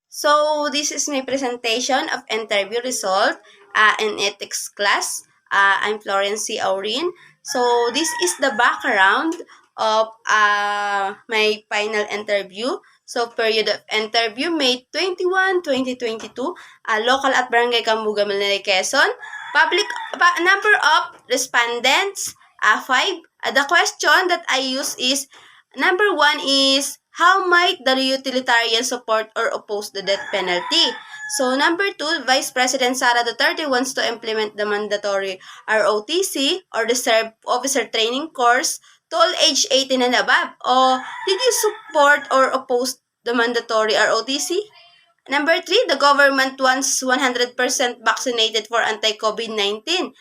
So this is my presentation of interview result in ethics class. I'm Florence C. Aurin. So this is the background of my final interview. So period of interview May 21, 2022, local at Barangay Cambuga, Manila, Quezon. Number of respondents 5. The question that I use is number 1 is how might the utilitarian support or oppose the death penalty? So number 2, Vice President Sara Duterte wants to implement the mandatory ROTC or Reserve Officer Training Course to all age 18 and above. O did you support or oppose the mandatory ROTC? Number 3, the government wants 100% vaccinated for anti-COVID-19.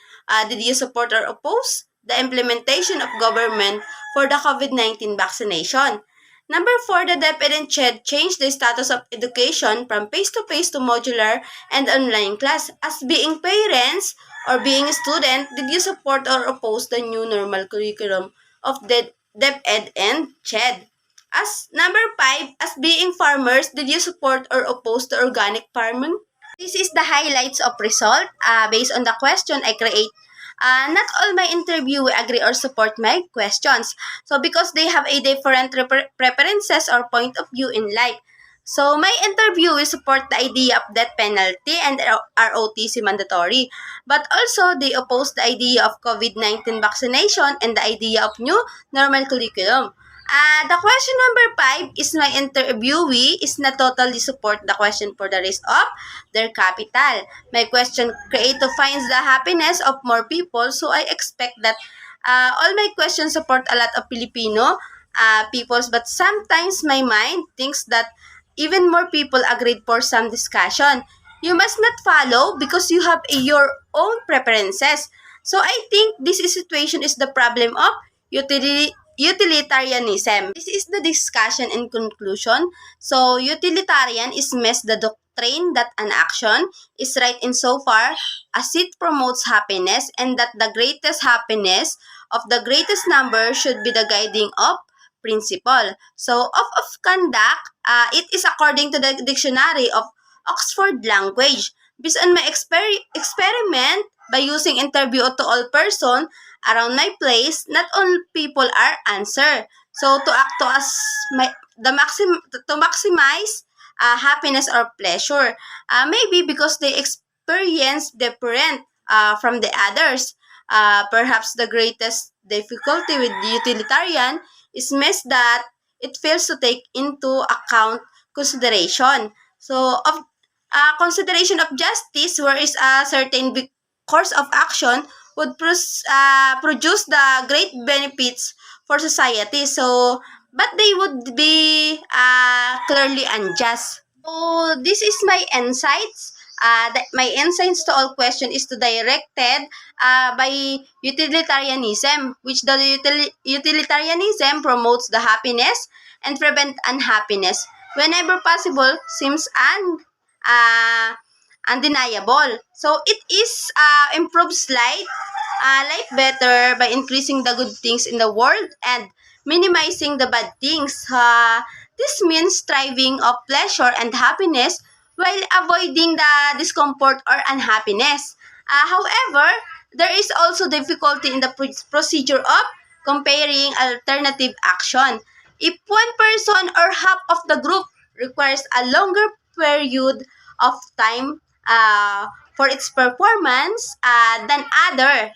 Did you support or oppose the implementation of government for the COVID-19 vaccination? Number 4, the DepEd and CHED changed the status of education from face-to-face to modular and online class. As being parents or being a student, did you support or oppose the new normal curriculum of the DepEd and CHED? As number 5, as being farmers, did you support or oppose the organic farming? This is the highlights of result. Based on the question I create, not all my interviewee agree or support my questions. So because they have a different preferences or point of view in life. So my interviewee support the idea of death penalty and ROTC mandatory. But also they oppose the idea of COVID-19 vaccination and the idea of new normal curriculum. The question number 5 is my interviewee is not totally support the question for the risk of their capital. My question create to finds the happiness of more people, so I expect that all my questions support a lot of Filipino peoples, but sometimes my mind thinks that even more people agreed for some discussion. You must not follow because you have your own preferences. So I think this situation is the problem of utilitarianism. This is the discussion and conclusion. So utilitarian is the doctrine that an action is right insofar as it promotes happiness and that the greatest happiness of the greatest number should be the guiding of principle. So of conduct, it is according to the dictionary of Oxford Language. Based on my experiment by using interview to all person around my place, not all people are answer. So to act to as to maximize happiness or pleasure. Maybe because they experience different from the others. Perhaps the greatest difficulty with the utilitarian is that it fails to take into account consideration. So of consideration of justice, whereas a certain course of action would produce the great benefits for society. So, but they would be clearly unjust. So, this is my insights. My insights to all question is to directed by utilitarianism, which the utilitarianism promotes the happiness and prevent unhappiness whenever possible seems uh, undeniable. So it is improves life better by increasing the good things in the world and minimizing the bad things. This means striving of pleasure and happiness while avoiding the discomfort or unhappiness. However, there is also difficulty in the procedure of comparing alternative action. If one person or half of the group requires a longer period of time for its performance than other,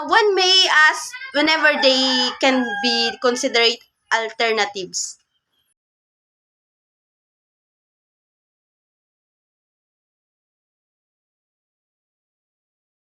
one may ask whenever they can be considered alternatives.